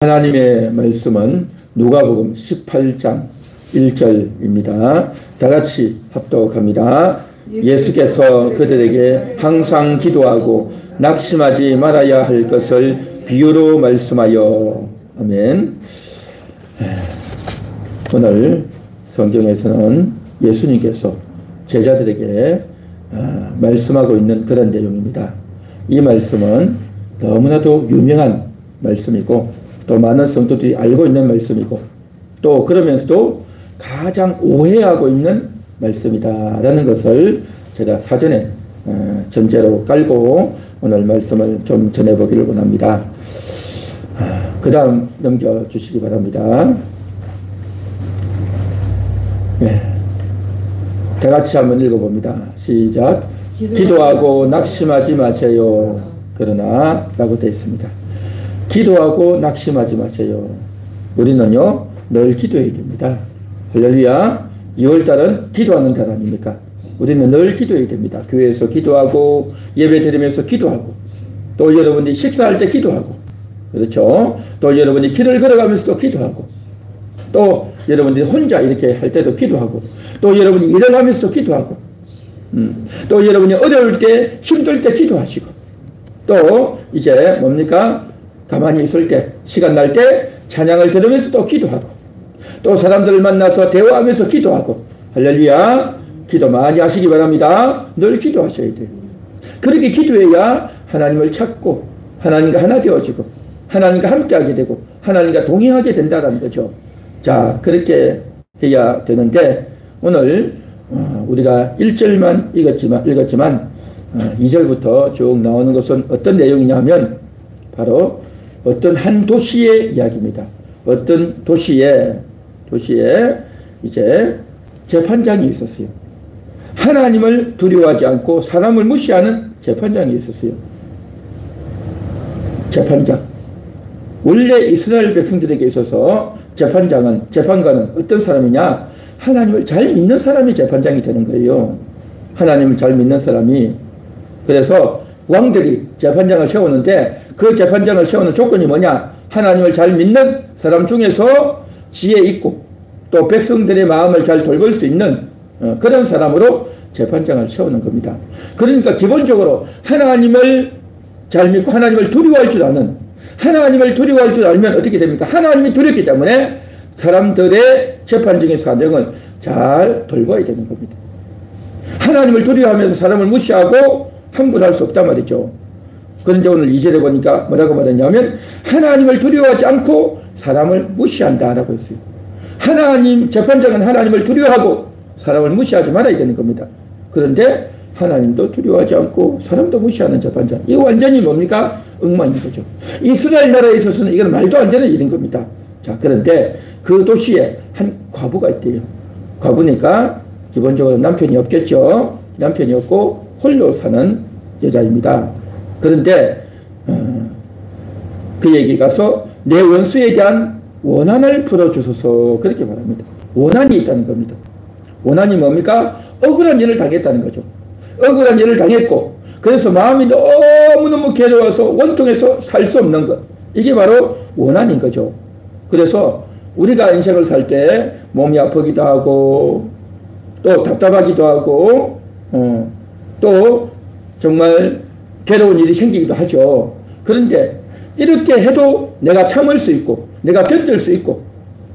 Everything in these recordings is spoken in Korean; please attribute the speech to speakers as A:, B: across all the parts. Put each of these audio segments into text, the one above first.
A: 하나님의 말씀은 누가복음 18장 1절입니다. 다 같이 합독합니다. 예수께서 그들에게 항상 기도하고 낙심하지 말아야 할 것을 비유로 말씀하여. 아멘. 오늘 성경에서는 예수님께서 제자들에게 말씀하고 있는 그런 내용입니다. 이 말씀은 너무나도 유명한 말씀이고 또 많은 성도들이 알고 있는 말씀이고 또 그러면서도 가장 오해하고 있는 말씀이다라는 것을 제가 사전에 전제로 깔고 오늘 말씀을 좀 전해보기를 원합니다. 그 다음 넘겨주시기 바랍니다. 네. 다 같이 한번 읽어봅니다. 시작. 기도하고 낙심하지 마세요. 그러나 라고 되어 있습니다. 기도하고 낙심하지 마세요. 우리는요 늘 기도해야 됩니다. 할렐루야. 2월달은 기도하는 달 아닙니까? 우리는 늘 기도해야 됩니다. 교회에서 기도하고 예배 드리면서 기도하고 또 여러분이 식사할 때 기도하고 그렇죠. 또 여러분이 길을 걸어가면서도 기도하고 또 여러분들이 혼자 이렇게 할 때도 기도하고 또 여러분이 일을 하면서도 기도하고 또 여러분이 어려울 때 힘들 때 기도하시고 또 이제 뭡니까? 가만히 있을 때 시간 날 때 찬양을 들으면서 또 기도하고 또 사람들을 만나서 대화하면서 기도하고 할렐루야. 기도 많이 하시기 바랍니다. 늘 기도하셔야 돼요. 그렇게 기도해야 하나님을 찾고 하나님과 하나 되어지고 하나님과 함께하게 되고 하나님과 동의하게 된다는 거죠. 자, 그렇게 해야 되는데 오늘 우리가 1절만 읽었지만 2절부터 쭉 나오는 것은 어떤 내용이냐면 바로 어떤 한 도시의 이야기입니다. 어떤 도시에 이제 재판장이 있었어요. 하나님을 두려워하지 않고 사람을 무시하는 재판장이 있었어요. 재판장. 원래 이스라엘 백성들에게 있어서 재판관은 어떤 사람이냐? 하나님을 잘 믿는 사람이 재판장이 되는 거예요. 하나님을 잘 믿는 사람이. 그래서 왕들이 재판장을 세우는데 그 재판장을 세우는 조건이 뭐냐? 하나님을 잘 믿는 사람 중에서 지혜 있고 또 백성들의 마음을 잘 돌볼 수 있는 그런 사람으로 재판장을 세우는 겁니다. 그러니까 기본적으로 하나님을 잘 믿고 하나님을 두려워할 줄 아는, 하나님을 두려워할 줄 알면 어떻게 됩니까? 하나님이 두렵기 때문에 사람들의 재판정의 사정을 잘 돌봐야 되는 겁니다. 하나님을 두려워하면서 사람을 무시하고 함부로 할 수 없단 말이죠. 그런데 오늘 2절에 보니까 뭐라고 말했냐면 하나님을 두려워하지 않고 사람을 무시한다라고 했어요. 재판장은 하나님을 두려워하고 사람을 무시하지 말아야 되는 겁니다. 그런데 하나님도 두려워하지 않고 사람도 무시하는 재판장. 이거 완전히 뭡니까? 엉망인 거죠. 이스라엘 나라에 있어서는 이건 말도 안 되는 일인 겁니다. 자, 그런데 그 도시에 한 과부가 있대요. 과부니까 기본적으로 남편이 없겠죠. 남편이 없고 홀로 사는 여자입니다. 그런데 그에게 가서 내 원수에 대한 원한을 풀어주소서 그렇게 말합니다. 원한이 있다는 겁니다. 원한이 뭡니까? 억울한 일을 당했다는 거죠. 억울한 일을 당했고 그래서 마음이 너무너무 괴로워서 원통해서 살 수 없는 것. 이게 바로 원한인 거죠. 그래서 우리가 인생을 살 때 몸이 아프기도 하고 또 답답하기도 하고 또 정말 괴로운 일이 생기기도 하죠. 그런데 이렇게 해도 내가 참을 수 있고 내가 견딜 수 있고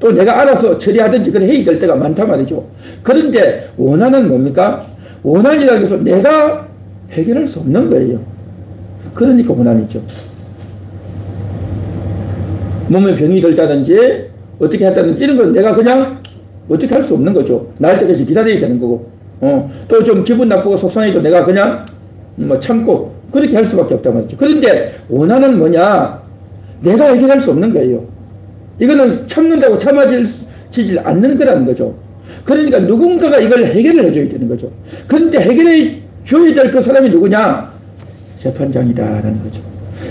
A: 또 내가 알아서 처리하든지 그래 해야 될 때가 많단 말이죠. 그런데 원한은 뭡니까? 원한이라는 것은 내가 해결할 수 없는 거예요. 그러니까 원한이죠. 몸에 병이 들다든지 어떻게 했다든지 이런 건 내가 그냥 어떻게 할 수 없는 거죠. 나을 때까지 기다려야 되는 거고 또 좀 기분 나쁘고 속상해도 내가 그냥 참고 그렇게 할 수밖에 없단 말이죠. 그런데 원한은 뭐냐? 내가 해결할 수 없는 거예요. 이거는 참는다고 참아지질 않는 거라는 거죠. 그러니까 누군가가 이걸 해결을 해줘야 되는 거죠. 그런데 해결해 줘야 될 그 사람이 누구냐? 재판장이다라는 거죠.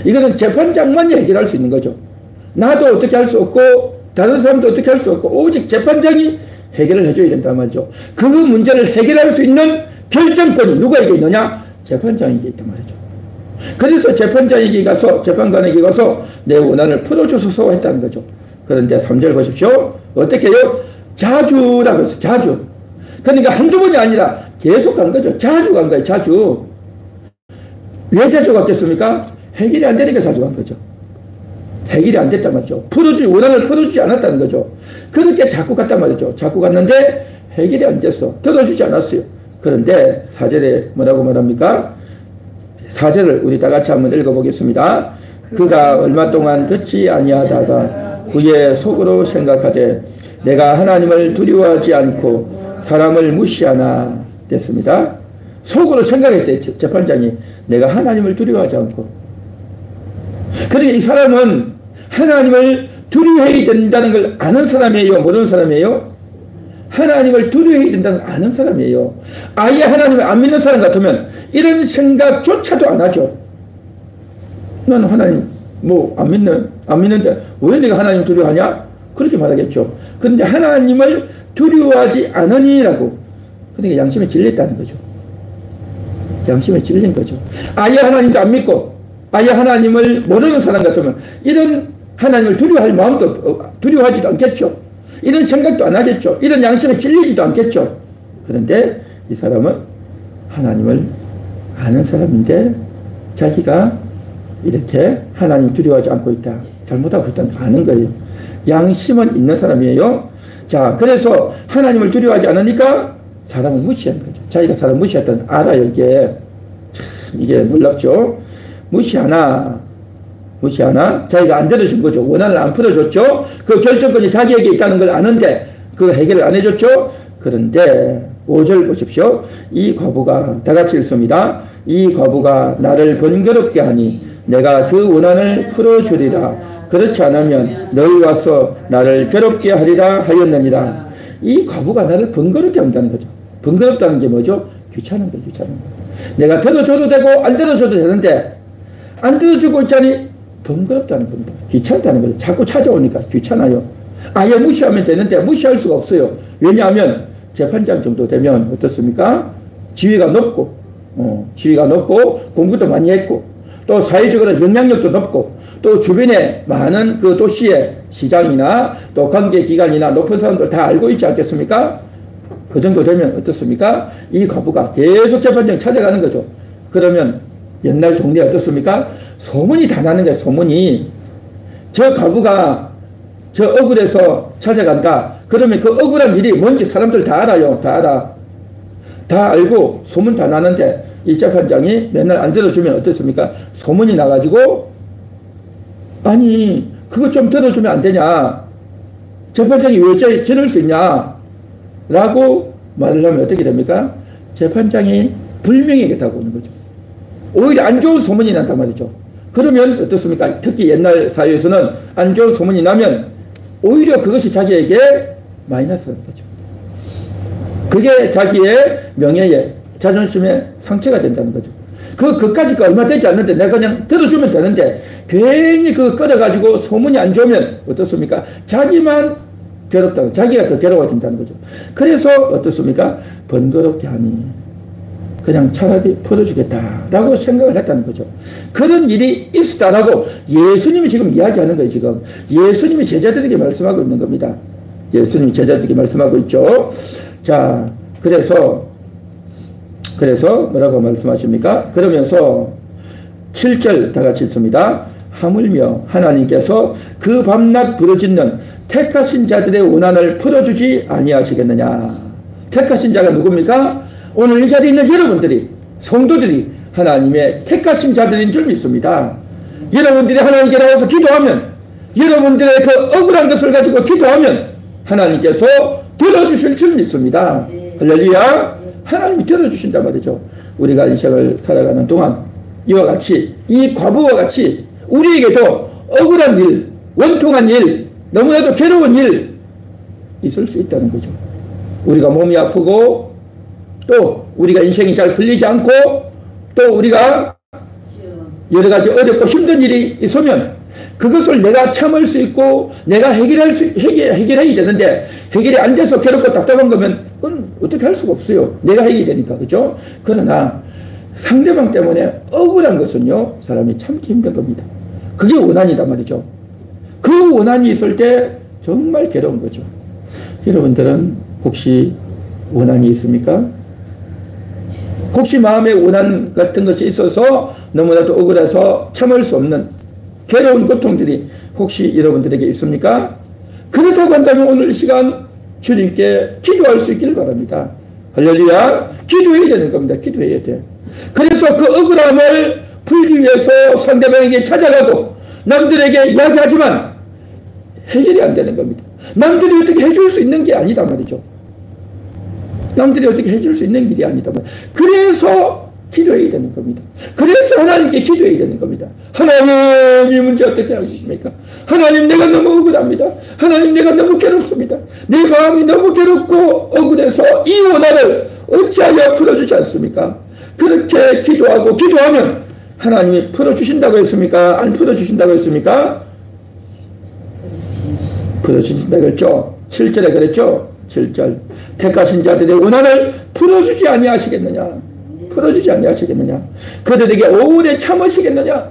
A: 이거는 재판장만이 해결할 수 있는 거죠. 나도 어떻게 할 수 없고 다른 사람도 어떻게 할 수 없고 오직 재판장이 해결을 해줘야 된단 말이죠. 그 문제를 해결할 수 있는 결정권이 누구에게 있느냐? 재판장에게 있단 말이죠. 그래서 재판장에게 가서, 재판관에게 가서 내 원한을 풀어주소서 했다는 거죠. 그런데 3절 보십시오. 어떻게 해요? 자주라고 했어요. 자주. 그러니까 한두 번이 아니라 계속 간 거죠. 자주 간 거예요. 자주. 왜 자주 갔겠습니까? 해결이 안 되니까 자주 간 거죠. 해결이 안 됐단 말이죠. 원한을 풀어주지 않았다는 거죠. 그렇게 자꾸 갔단 말이죠. 자꾸 갔는데 해결이 안 됐어. 들어주지 않았어요. 그런데 4절에 뭐라고 말합니까? 4절을 우리 다 같이 한번 읽어보겠습니다. 그가 얼마 동안 듣지 아니하다가 후에 속으로 생각하되 내가 하나님을 두려워하지 않고 사람을 무시하나 됐습니다. 속으로 생각했대. 재판장이 내가 하나님을 두려워하지 않고. 그러니까 이 사람은 하나님을 두려워해야 된다는 걸 아는 사람이에요? 모르는 사람이에요? 하나님을 두려워해야 된다는 걸 아는 사람이에요. 아예 하나님을 안 믿는 사람 같으면 이런 생각조차도 안 하죠. 나는 하나님 안 믿는데 왜 내가 하나님 두려워하냐? 그렇게 말하겠죠. 그런데 하나님을 두려워하지 않으니라고. 그러니까 양심에 질렸다는 거죠. 양심에 질린 거죠. 아예 하나님도 안 믿고 아예 하나님을 모르는 사람 같으면 이런 하나님을 두려워할 마음도 두려워하지도 않겠죠. 이런 생각도 안 하겠죠. 이런 양심에 찔리지도 않겠죠. 그런데 이 사람은 하나님을 아는 사람인데 자기가 이렇게 하나님 두려워하지 않고 있다. 잘못하고 있다는 거 아는 거예요. 양심은 있는 사람이에요. 자, 그래서 하나님을 두려워하지 않으니까 사람을 무시하는 거죠. 자기가 사람 무시했다는 알아요. 이게 놀랍죠. 무시하나 자기가 안 들어준 거죠. 원한을 안 풀어줬죠. 그 결정권이 자기에게 있다는 걸 아는데 그 해결을 안 해줬죠. 그런데 5절 보십시오. 이 과부가 다 같이 읽습니다. 이 과부가 나를 번거롭게 하니 내가 그 원한을 풀어주리라. 그렇지 않으면 너희 와서 나를 괴롭게 하리라 하였느니라. 이 과부가 나를 번거롭게 한다는 거죠. 번거롭다는 게 뭐죠? 귀찮은 거예요. 귀찮은 거. 내가 들어줘도 되고 안 들어줘도 되는데 안 들어주고 있자니 번거롭다는 겁니다. 귀찮다는 거죠. 자꾸 찾아오니까 귀찮아요. 아예 무시하면 되는데 무시할 수가 없어요. 왜냐하면 재판장 정도 되면 어떻습니까? 지위가 높고 공부도 많이 했고 또 사회적으로 영향력도 높고 또 주변에 많은 그 도시의 시장이나 또 관계기관이나 높은 사람들 다 알고 있지 않겠습니까? 그 정도 되면 어떻습니까? 이 과부가 계속 재판장 찾아가는 거죠. 그러면 옛날 동네에 어떻습니까? 소문이 다 나는 거예요. 소문이. 저 과부가 저 억울해서 찾아간다. 그러면 그 억울한 일이 뭔지 사람들 다 알아요. 다 알아. 다 알고 소문 다 나는데 이 재판장이 맨날 안 들어주면 어떻습니까? 소문이 나가지고 아니 그거 좀 들어주면 안 되냐? 재판장이 왜 저럴 수 있냐? 라고 말을 하면 어떻게 됩니까? 재판장이 불명예하겠다고 하는 거죠. 오히려 안 좋은 소문이 난단 말이죠. 그러면 어떻습니까? 특히 옛날 사회에서는 안 좋은 소문이 나면 오히려 그것이 자기에게 마이너스라는 거죠. 그게 자기의 명예에 자존심에 상처가 된다는 거죠. 그까짓 거 얼마 되지 않는데 내가 그냥 들어주면 되는데 괜히 그거 끌어가지고 소문이 안 좋으면 어떻습니까? 자기만 괴롭다고 자기가 더 괴로워진다는 거죠. 그래서 어떻습니까? 번거롭게 하니 그냥 차라리 풀어주겠다라고 생각을 했다는 거죠. 그런 일이 있었다라고 예수님이 지금 이야기하는 거예요. 지금 예수님이 제자들에게 말씀하고 있는 겁니다. 예수님이 제자들에게 말씀하고 있죠. 자, 그래서 뭐라고 말씀하십니까? 그러면서 7절 다 같이 읽습니다. 하물며 하나님께서 그 밤낮 부르짖는 택하신 자들의 원한을 풀어주지 아니하시겠느냐. 택하신 자가 누굽니까? 오늘 이 자리에 있는 여러분들이, 성도들이 하나님의 택하신 자들인 줄 믿습니다. 여러분들이 하나님께 나와서 기도하면, 여러분들의 그 억울한 것을 가지고 기도하면 하나님께서 들어주실 줄 믿습니다. 할렐루야. 하나님이 들어주신단 말이죠. 우리가 인생을 살아가는 동안 이와 같이, 이 과부와 같이 우리에게도 억울한 일, 원통한 일, 너무나도 괴로운 일 있을 수 있다는 거죠. 우리가 몸이 아프고 또 우리가 인생이 잘 풀리지 않고 또 우리가 여러 가지 어렵고 힘든 일이 있으면 그것을 내가 참을 수 있고 내가 해결해야 되는데 해결이 안 돼서 괴롭고 답답한 거면 그건 어떻게 할 수가 없어요. 내가 해결이 되니까. 그죠? 그러나 상대방 때문에 억울한 것은요, 사람이 참기 힘든 겁니다. 그게 원한이다 말이죠. 그 원한이 있을 때 정말 괴로운 거죠. 여러분들은 혹시 원한이 있습니까? 혹시 마음에 원한 같은 것이 있어서 너무나도 억울해서 참을 수 없는 괴로운 고통들이 혹시 여러분들에게 있습니까? 그렇다고 한다면 오늘 이 시간 주님께 기도할 수 있기를 바랍니다. 할렐루야. 기도해야 되는 겁니다. 기도해야 돼. 그래서 그 억울함을 풀기 위해서 상대방에게 찾아가고 남들에게 이야기하지만 해결이 안 되는 겁니다. 남들이 어떻게 해줄 수 있는 게 아니다 말이죠. 남들이 어떻게 해줄 수 있는 일이 아니다 말이죠. 그래서 기도해야 되는 겁니다. 그래서 하나님께 기도해야 되는 겁니다. 하나님, 이 문제 어떻게 하십니까? 하나님, 내가 너무 억울합니다. 하나님, 내가 너무 괴롭습니다. 내 마음이 너무 괴롭고 억울해서 이 원한을 어찌하여 풀어주지 않습니까? 그렇게 기도하면 하나님이 풀어주신다고 했습니까? 안 풀어주신다고 했습니까? 풀어주신다고 했죠. 7절에 그랬죠. 7절. 택하신 자들의 원한을 풀어주지 아니하시겠느냐? 풀어주지 아니하시겠느냐? 그들에게 오래 참으시겠느냐?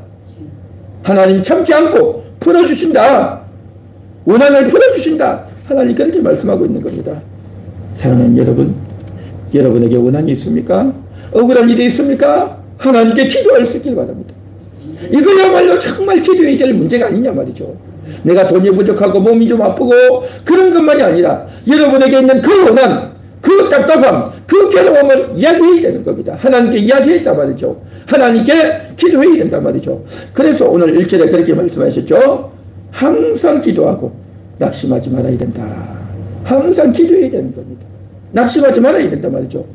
A: 하나님 참지 않고 풀어주신다. 원한을 풀어주신다. 하나님 그렇게 말씀하고 있는 겁니다. 사랑하는 여러분, 여러분에게 원한이 있습니까? 억울한 일이 있습니까? 하나님께 기도할 수 있길 바랍니다. 이거야말로 정말 기도해야 될 문제가 아니냐 말이죠. 내가 돈이 부족하고 몸이 좀 아프고 그런 것만이 아니라 여러분에게 있는 그 원한, 그 답답함, 그 괴로움을 이야기해야 되는 겁니다. 하나님께 이야기해야 된단 말이죠. 하나님께 기도해야 된단 말이죠. 그래서 오늘 1절에 그렇게 말씀하셨죠. 항상 기도하고 낙심하지 말아야 된다. 항상 기도해야 되는 겁니다. 낙심하지 말아야 된단 말이죠.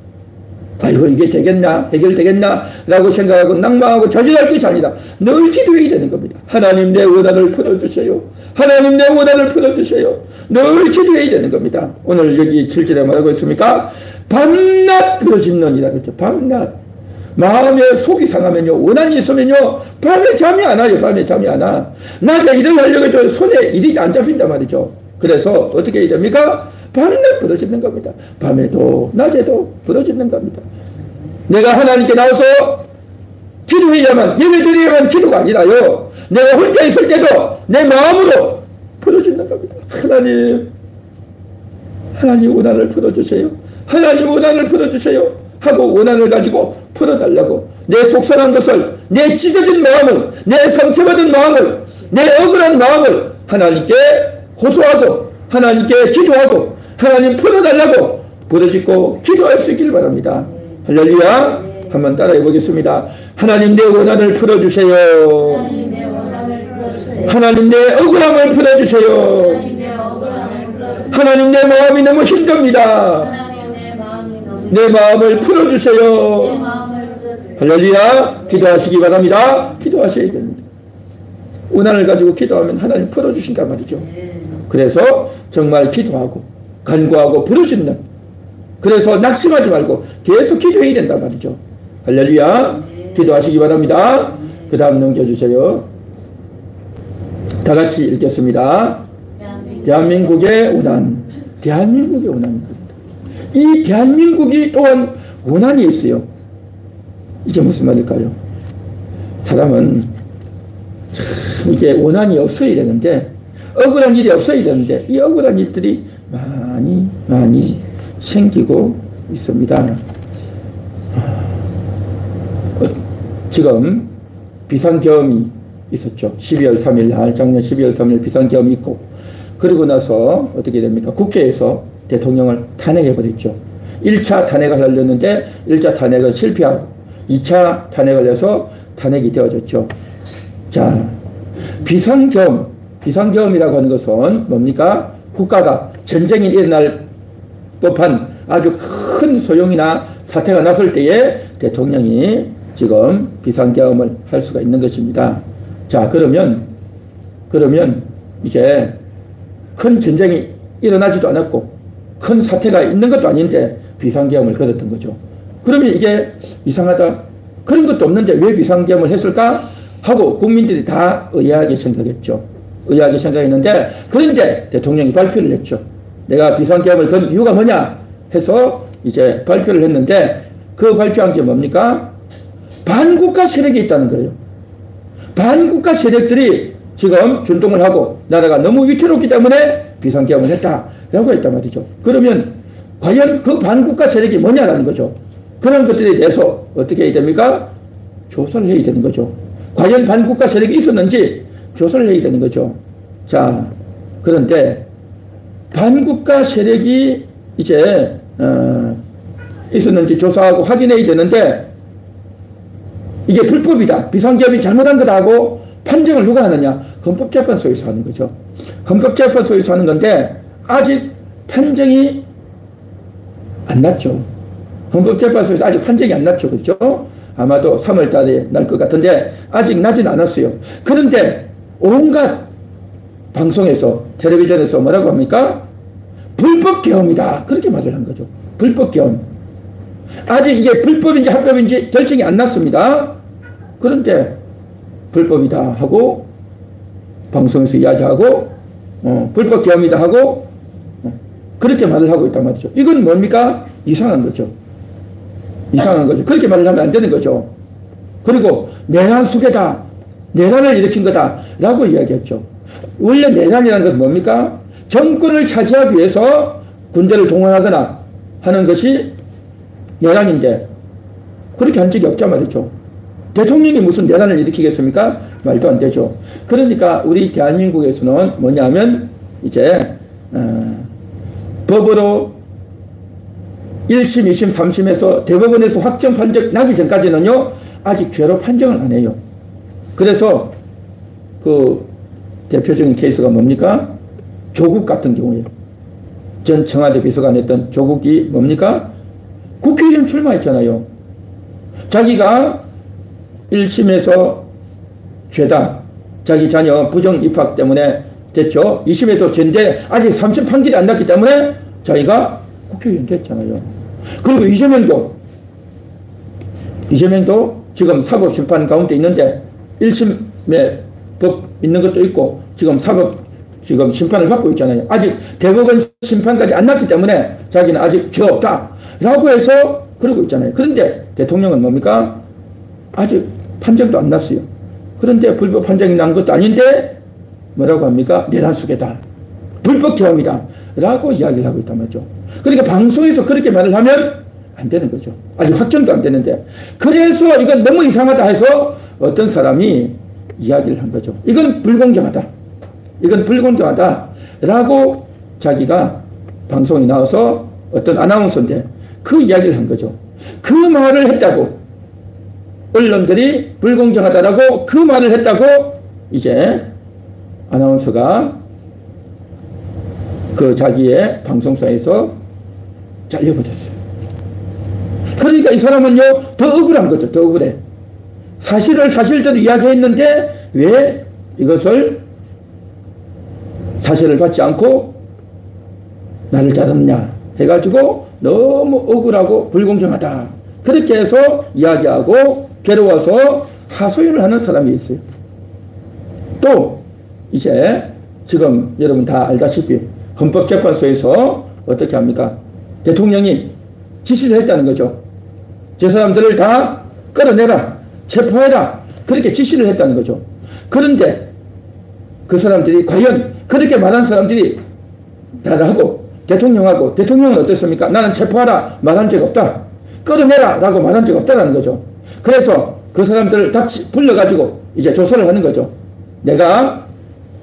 A: 아이고 이게 되겠나 해결되겠나 라고 생각하고 낭망하고 좌절할 것이 아니라 늘 기도해야 되는 겁니다. 하나님 내 원한을 풀어주세요. 하나님 내 원한을 풀어주세요. 늘 기도해야 되는 겁니다. 오늘 여기 7절에 뭐라고 했습니까? 밤낮 부르짖느니라 그랬죠. 밤낮. 마음에 속이 상하면요, 원한이 있으면요, 밤에 잠이 안 와요. 밤에 잠이 안 와. 낮에 일을 하려고 해도 손에 일이 안 잡힌단 말이죠. 그래서 어떻게 해야 됩니까? 밤낮 부르짖는 겁니다. 밤에도 낮에도 부르짖는 겁니다. 내가 하나님께 나와서 기도해야만, 예배드려야만 기도가 아니라요, 내가 혼자 있을 때도 내 마음으로 부르짖는 겁니다. 하나님 원한을 풀어주세요. 하나님 원한을 풀어주세요 하고 원한을 가지고 풀어달라고, 내 속상한 것을, 내 찢어진 마음을, 내 상처받은 마음을, 내 억울한 마음을 하나님께 호소하고 하나님께 기도하고 하나님 풀어달라고 부르짖고 기도할 수 있길 바랍니다. 할렐루야. 한번 따라해 보겠습니다. 하나님 내 원한을 풀어주세요. 하나님 내 억울함을 풀어주세요. 하나님 내 마음이 너무 힘듭니다. 내 마음을 풀어주세요. 할렐루야. 기도하시기 바랍니다. 기도하셔야 됩니다. 원한을 가지고 기도하면 하나님 풀어주신단 말이죠. 그래서 정말 기도하고 간구하고 부르짖는, 그래서 낙심하지 말고 계속 기도해야 된단 말이죠. 할렐루야. 기도하시기 바랍니다. 그 다음 넘겨주세요. 다 같이 읽겠습니다. 대한민국의 원한. 대한민국의 원한입니다. 이 대한민국이 또한 원한이 있어요. 이게 무슨 말일까요? 사람은 참 이게 원한이 없어야 되는데, 억울한 일이 없어야 되는데 이 억울한 일들이 많이 생기고 있습니다. 지금 비상계엄이 있었죠. 12월 3일 날, 작년 12월 3일 비상계엄이 있고, 그러고 나서 어떻게 됩니까? 국회에서 대통령을 탄핵해버렸죠. 1차 탄핵을 하려는데 1차 탄핵은 실패하고 2차 탄핵을 해서 탄핵이 되어졌죠. 자, 비상계엄이라고 하는 것은 뭡니까? 국가가 전쟁이 일어날 법한 아주 큰 소용이나 사태가 났을 때에 대통령이 지금 비상계엄을 할 수가 있는 것입니다. 자, 그러면 이제 큰 전쟁이 일어나지도 않았고 큰 사태가 있는 것도 아닌데 비상계엄을 걸었던 거죠. 그러면 이게 이상하다, 그런 것도 없는데 왜 비상계엄을 했을까 하고 국민들이 다 의아하게 생각했죠. 의아하게 생각했는데, 그런데 대통령이 발표를 했죠. 내가 비상계엄을 건 이유가 뭐냐 해서 이제 발표를 했는데, 그 발표한 게 뭡니까? 반국가 세력이 있다는 거예요. 반국가 세력들이 지금 준동을 하고 나라가 너무 위태롭기 때문에 비상계엄을 했다라고 했단 말이죠. 그러면 과연 그 반국가 세력이 뭐냐라는 거죠. 그런 것들에 대해서 어떻게 해야 됩니까? 조사를 해야 되는 거죠. 과연 반국가 세력이 있었는지 조사를 해야 되는 거죠. 자, 그런데 반국가 세력이 이제 있었는지 조사하고 확인해야 되는데 이게 불법이다, 비상계엄이 잘못한 거다 하고 판정을 누가 하느냐? 헌법재판소에서 하는 거죠. 헌법재판소에서 하는 건데 아직 판정이 안 났죠. 헌법재판소에서 아직 판정이 안 났죠. 그렇죠? 아마도 3월 달에 날 것 같은데 아직 나진 않았어요. 그런데 온갖 방송에서, 텔레비전에서 뭐라고 합니까? 불법계엄이다, 그렇게 말을 한 거죠. 불법계엄. 아직 이게 불법인지 합법인지 결정이 안 났습니다. 그런데 불법이다 하고 방송에서 이야기하고 불법계엄이다 하고 그렇게 말을 하고 있단 말이죠. 이건 뭡니까? 이상한 거죠. 이상한 거죠. 그렇게 말을 하면 안 되는 거죠. 그리고 내란 수괴다, 내란을 일으킨 거다 라고 이야기했죠. 원래 내란이라는 것은 뭡니까? 정권을 차지하기 위해서 군대를 동원하거나 하는 것이 내란인데 그렇게 한 적이 없단 말이죠. 대통령이 무슨 내란을 일으키겠습니까? 말도 안 되죠. 그러니까 우리 대한민국에서는 뭐냐면 이제 법으로 1심, 2심, 3심에서 대법원에서 확정 판정 나기 전까지는요 아직 죄로 판정을 안 해요. 그래서 그 대표적인 케이스가 뭡니까? 조국 같은 경우에 전 청와대 비서관 했던 조국이 뭡니까? 국회의원 출마했잖아요. 자기가 1심에서 죄다, 자기 자녀 부정 입학 때문에 됐죠. 2심에도 죄인데 아직 3심 판결이 안 났기 때문에 자기가 국회의원 됐잖아요. 그리고 이재명도 지금 사법심판 가운데 있는데 1심에 법 있는 것도 있고 지금 지금 심판을 받고 있잖아요. 아직 대법원 심판까지 안 났기 때문에 자기는 아직 죄 없다 라고 해서 그러고 있잖아요. 그런데 대통령은 뭡니까? 아직 판정도 안 났어요. 그런데 불법 판정이 난 것도 아닌데 뭐라고 합니까? 내란 수괴다, 불법계엄이다 라고 이야기를 하고 있단 말이죠. 그러니까 방송에서 그렇게 말을 하면 안 되는 거죠. 아직 확정도 안 되는데. 그래서 이건 너무 이상하다 해서 어떤 사람이 이야기를 한 거죠. 이건 불공정하다, 이건 불공정하다 라고 자기가 방송에 나와서 어떤 아나운서인데 그 이야기를 한 거죠. 그 말을 했다고 언론들이 불공정하다라고 그 말을 했다고 이제 아나운서가 그 자기의 방송사에서 잘려버렸어요. 그러니까 이 사람은요 더 억울한 거죠. 더 억울해. 사실을 사실대로 이야기했는데 왜 이것을 사실을 받지 않고 나를 자르느냐 해가지고 너무 억울하고 불공정하다 그렇게 해서 이야기하고 괴로워서 하소연을 하는 사람이 있어요. 또 이제 지금 여러분 다 알다시피 헌법재판소에서 어떻게 합니까? 대통령이 지시를 했다는 거죠. 저 사람들을 다 끌어내라, 체포해라, 그렇게 지시를 했다는 거죠. 그런데 그 사람들이 과연 그렇게 말한 사람들이 나라하고 대통령은 어땠습니까? 나는 체포하라 말한 적 없다, 끌어내라 라고 말한 적 없다는 거죠. 그래서 그 사람들을 다 불러가지고 이제 조사를 하는 거죠. 내가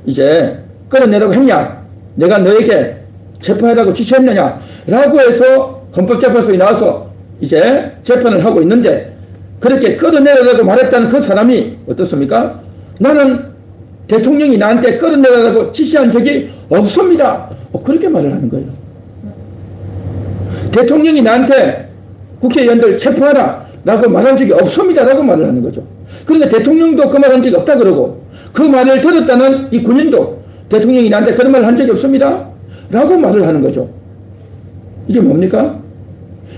A: 이제 끌어내라고 했냐, 내가 너에게 체포하라고 지시했느냐 라고 해서 헌법재판소에 나와서 이제 재판을 하고 있는데 그렇게 끌어내라고 말했다는 그 사람이 어떻습니까? 나는 대통령이 나한테 끌어내라고 지시한 적이 없습니다. 그렇게 말을 하는 거예요. 대통령이 나한테 국회의원들 체포하라 라고 말한 적이 없습니다 라고 말을 하는 거죠. 그러니까 대통령도 그 말 한 적이 없다 그러고 그 말을 들었다는 이 군인도 대통령이 나한테 그런 말을 한 적이 없습니다 라고 말을 하는 거죠. 이게 뭡니까?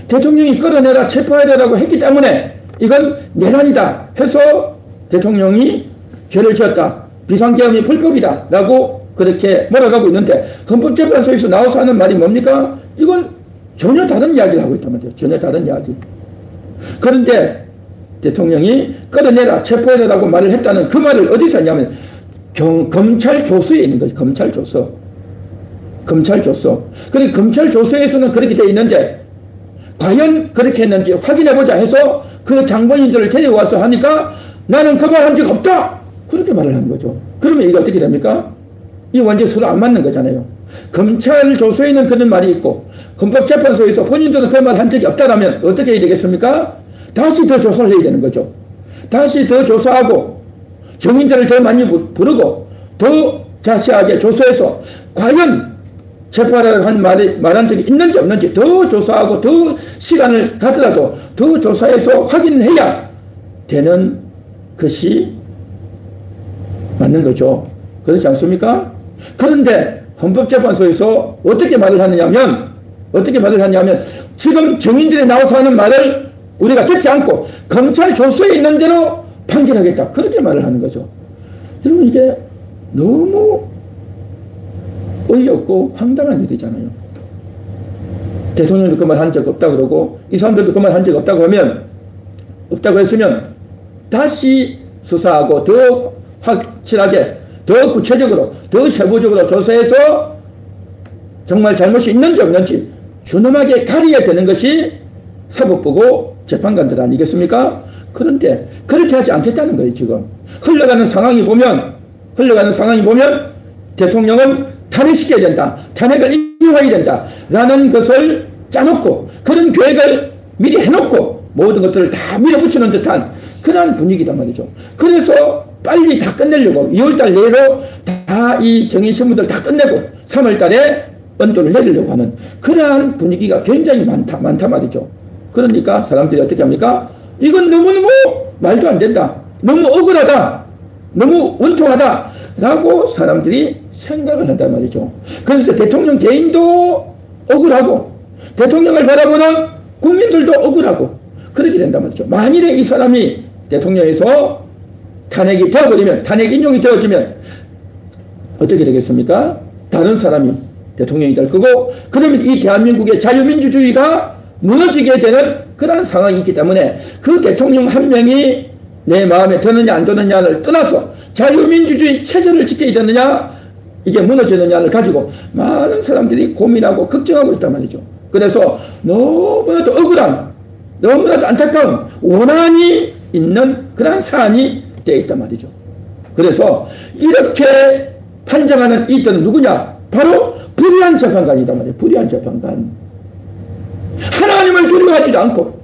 A: 대통령이 끌어내라, 체포하라고 했기 때문에 이건 내란이다 해서 대통령이 죄를 지었다, 비상계엄이 불법이다 라고 그렇게 몰아가고 있는데 헌법재판소에서 나와서 하는 말이 뭡니까? 이건 전혀 다른 이야기를 하고 있단 말이에요. 전혀 다른 이야기. 그런데 대통령이 끌어내라, 체포해라라고 말을 했다는 그 말을 어디서 하냐면 검찰 조서에 있는 거죠. 검찰 조서. 검찰 조서. 그리고 검찰 조서에서는 그렇게 되어 있는데 과연 그렇게 했는지 확인해보자 해서 그 장본인들을 데려와서 하니까 나는 그 말 한 적 없다! 그렇게 말을 하는 거죠. 그러면 이게 어떻게 됩니까? 이 완전히 서로 안 맞는 거잖아요. 검찰 조서에는 그런 말이 있고 헌법재판소에서 본인들은 그 말 한 적이 없다라면 어떻게 해야 되겠습니까? 다시 더 조사를 해야 되는 거죠. 다시 더 조사하고 증인들을 더 많이 부르고 더 자세하게 조사해서 과연 재판을 말한 적이 있는지 없는지 더 조사하고 더 시간을 가더라도 더 조사해서 확인해야 되는 것이 맞는 거죠. 그렇지 않습니까? 그런데 헌법재판소에서 어떻게 말을 하느냐면 지금 증인들이 나와서 하는 말을 우리가 듣지 않고 검찰 조서에 있는 대로 판결하겠다. 그렇게 말을 하는 거죠. 여러분 이게 너무 어이없고 황당한 일이잖아요. 대통령도 그 말 한 적 없다 그러고 이 사람들도 그 말 한 적 없다고 하면 없다고 했으면 다시 수사하고 더 확실하게 더 구체적으로 더 세부적으로 조사해서 정말 잘못이 있는지 없는지 준엄하게 가려야 되는 것이 사법부고 재판관들 아니겠습니까? 그런데 그렇게 하지 않겠다는 거예요. 지금 흘러가는 상황이 보면 대통령은 탄핵시켜야 된다, 탄핵을 인용해야 된다 라는 것을 짜놓고 그런 계획을 미리 해놓고 모든 것들을 다 밀어붙이는 듯한 그런 분위기단 말이죠. 그래서 빨리 다 끝내려고 2월달 내로 다 이 정의신문들 다 끝내고 3월달에 언도를 내리려고 하는 그러한 분위기가 굉장히 많다 말이죠. 그러니까 사람들이 어떻게 합니까? 이건 너무너무 말도 안 된다, 너무 억울하다, 너무 원통하다 라고 사람들이 생각을 한단 말이죠. 그래서 대통령 개인도 억울하고 대통령을 바라보는 국민들도 억울하고 그렇게 된단 말이죠. 만일에 이 사람이 대통령에서 탄핵이 되어버리면, 탄핵 인용이 되어지면 어떻게 되겠습니까? 다른 사람이 대통령이 될 거고, 그러면 이 대한민국의 자유민주주의가 무너지게 되는 그러한 상황이 있기 때문에 그 대통령 한 명이 내 마음에 드느냐 안 드느냐를 떠나서 자유민주주의 체제를 지켜야 되느냐, 이게 무너지느냐를 가지고 많은 사람들이 고민하고 걱정하고 있단 말이죠. 그래서 너무나도 억울한, 너무나도 안타까운 원한이 있는 그런 사안이 되어 있단 말이죠. 그래서 이렇게 판정하는 이들은 누구냐? 바로 불의한 재판관이단 말이에요. 불의한 재판관. 하나님을 두려워하지도 않고,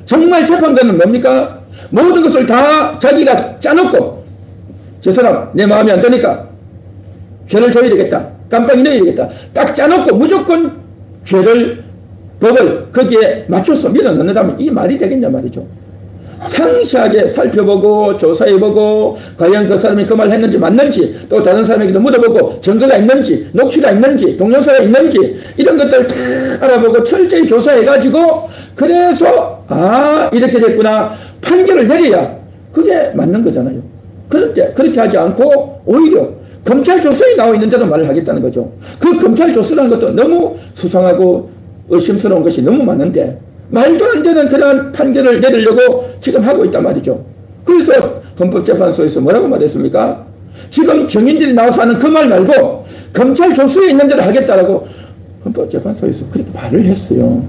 A: 정말 재판관은 뭡니까? 모든 것을 다 자기가 짜놓고, 저 사람 내 마음에 안 드니까 죄를 줘야 되겠다, 깜빡이 넣어야 되겠다, 딱 짜놓고 무조건 죄를, 법을 거기에 맞춰서 밀어넣는다면 이 말이 되겠냐 말이죠. 상세하게 살펴보고 조사해보고 과연 그 사람이 그 말 했는지 맞는지, 또 다른 사람에게도 물어보고 증거가 있는지, 녹취가 있는지, 동영상이 있는지, 이런 것들 다 알아보고 철저히 조사해가지고 그래서 이렇게 됐구나 판결을 내려야 그게 맞는 거잖아요. 그런데 그렇게 하지 않고 오히려 검찰 조서에 나와 있는 대로 말을 하겠다는 거죠. 그 검찰 조서라는 것도 너무 수상하고 의심스러운 것이 너무 많은데 말도 안 되는 그런 판결을 내리려고 지금 하고 있단 말이죠. 그래서 헌법재판소에서 뭐라고 말했습니까? 지금 증인들이 나와서 하는 그 말 말고 검찰 조서에 있는 대로 하겠다라고 헌법재판소에서 그렇게 말을 했어요.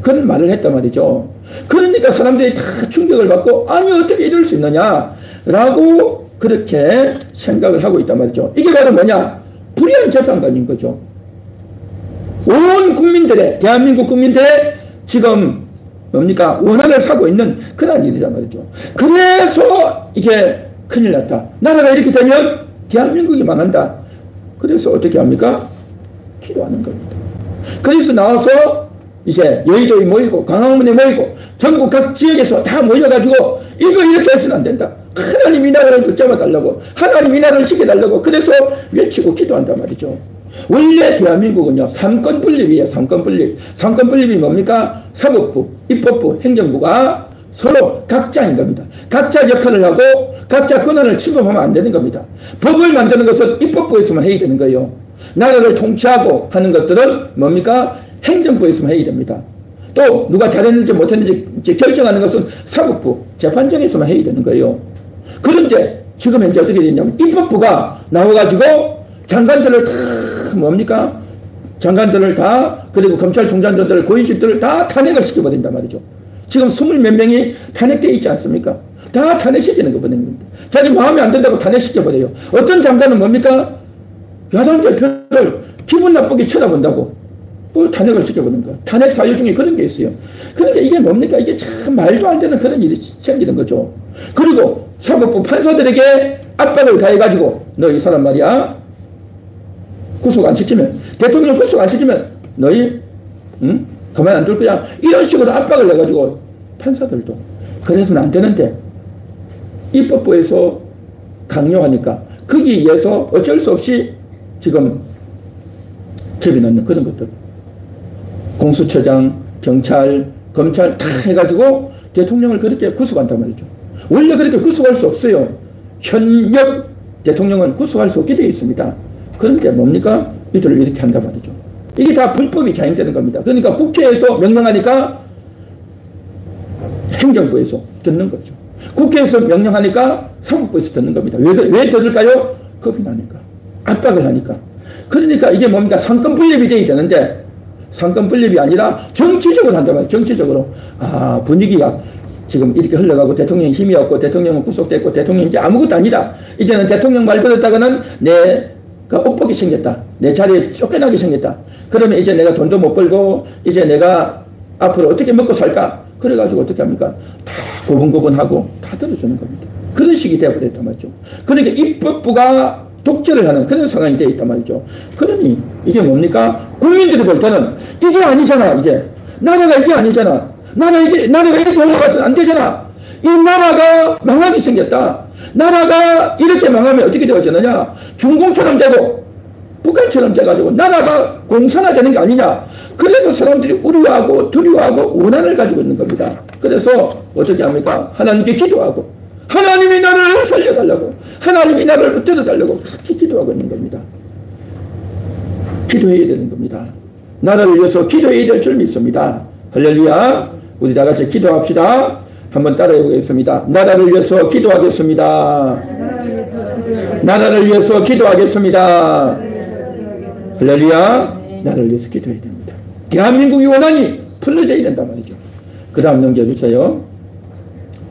A: 그런 말을 했단 말이죠. 그러니까 사람들이 다 충격을 받고 아니 어떻게 이럴 수 있느냐라고 그렇게 생각을 하고 있단 말이죠. 이게 바로 뭐냐? 불의한 재판관인 거죠. 온 국민들의, 대한민국 국민들의 지금 뭡니까? 원한을 사고 있는 그런 일이란 말이죠. 그래서 이게 큰일 났다, 나라가 이렇게 되면 대한민국이 망한다. 그래서 어떻게 합니까? 기도하는 겁니다. 그래서 나와서 이제 여의도에 모이고 광화문에 모이고 전국 각 지역에서 다 모여가지고 이거 이렇게 해서는 안 된다, 하나님 이 나라를 붙잡아 달라고, 하나님 이 나라를 지켜달라고 그래서 외치고 기도한단 말이죠. 원래 대한민국은요, 삼권 분립이에요. 삼권 분립. 삼권 분립이 뭡니까? 사법부, 입법부, 행정부가 서로 각자인 겁니다. 각자 역할을 하고 각자 권한을 침범하면 안 되는 겁니다. 법을 만드는 것은 입법부에서만 해야 되는 거예요. 나라를 통치하고 하는 것들은 뭡니까? 행정부에서만 해야 됩니다. 또 누가 잘했는지 못했는지 결정하는 것은 사법부, 재판장에서만 해야 되는 거예요. 그런데 지금 현재 어떻게 되냐면 입법부가 나와가지고 장관들을 다 뭡니까? 장관들을 다 그리고 검찰총장들을 고위직들을 다 탄핵을 시켜버린단 말이죠. 지금 20몇 명이 탄핵되어 있지 않습니까? 다 탄핵시키는 거거든요. 자기 마음에 안 든다고 탄핵시켜버려요. 어떤 장관은 뭡니까? 야당 대표를 기분 나쁘게 쳐다본다고 또 탄핵을 시켜버리는 거야. 탄핵 사유 중에 그런 게 있어요. 그러니까 이게 뭡니까? 이게 참 말도 안 되는 그런 일이 생기는 거죠. 그리고 사법부 판사들에게 압박을 가해가지고 너 이 사람 말이야 구속 안 시키면 대통령 구속 안 시키면 너희 가만 안 둘 거야. 이런 식으로 압박을 해가지고 판사들도 그래서는 안 되는데 입법부에서 강요하니까 거기에 의해서 어쩔 수 없이 지금 접이 넣는 그런 것들. 공수처장, 경찰, 검찰 다 해가지고 대통령을 그렇게 구속한단 말이죠. 원래 그렇게 구속할 수 없어요. 현역 대통령은 구속할 수 없게 되어 있습니다. 그런데 뭡니까? 이들을 이렇게 한단 말이죠. 이게 다 불법이 자행되는 겁니다. 그러니까 국회에서 명령하니까 행정부에서 듣는 거죠. 국회에서 명령하니까 사법부에서 듣는 겁니다. 왜 들을까요? 겁이 나니까. 압박을 하니까. 그러니까 이게 뭡니까? 상권 분립이 돼야 되는데 상권 분립이 아니라 정치적으로 한단 말이에요. 정치적으로. 아, 분위기가 지금 이렇게 흘러가고 대통령이 힘이 없고 대통령은 구속됐고 대통령이 이제 아무것도 아니다. 이제는 대통령 말 들었다가는 내가 옷보기 생겼다. 내 자리에 쫓겨나게 생겼다. 그러면 이제 내가 돈도 못 벌고 이제 내가 앞으로 어떻게 먹고 살까? 그래가지고 어떻게 합니까? 다 고분고분하고 다 들어주는 겁니다. 그런 식이 되어버렸단 말이죠. 그러니까 입법부가 독재를 하는 그런 상황이 되어 있단 말이죠. 그러니 이게 뭡니까? 국민들이 볼 때는 이게 아니잖아. 이게 나라가 이게 아니잖아. 나라가 이렇게 올라가서는 안 되잖아. 이 나라가 망하게 생겼다. 나라가 이렇게 망하면 어떻게 되어지느냐? 중공처럼 되고 북한처럼 돼가지고 나라가 공산화되는 게 아니냐. 그래서 사람들이 우려하고 두려워하고 원한을 가지고 있는 겁니다. 그래서 어떻게 합니까? 하나님께 기도하고 하나님이 나를 살려달라고 하나님이 나를 붙들어달라고 그렇게 기도하고 있는 겁니다. 기도해야 되는 겁니다. 나라를 위해서 기도해야 될 줄 믿습니다. 할렐루야. 우리 다 같이 기도합시다. 한번 따라해 보겠습니다. 나라를 위해서 기도하겠습니다. 나라를 위해서 기도하겠습니다. 할렐루야. 나라를 위해서 기도해야 됩니다. 대한민국의 원한이 풀어져야 된단 말이죠. 그 다음 넘겨주세요.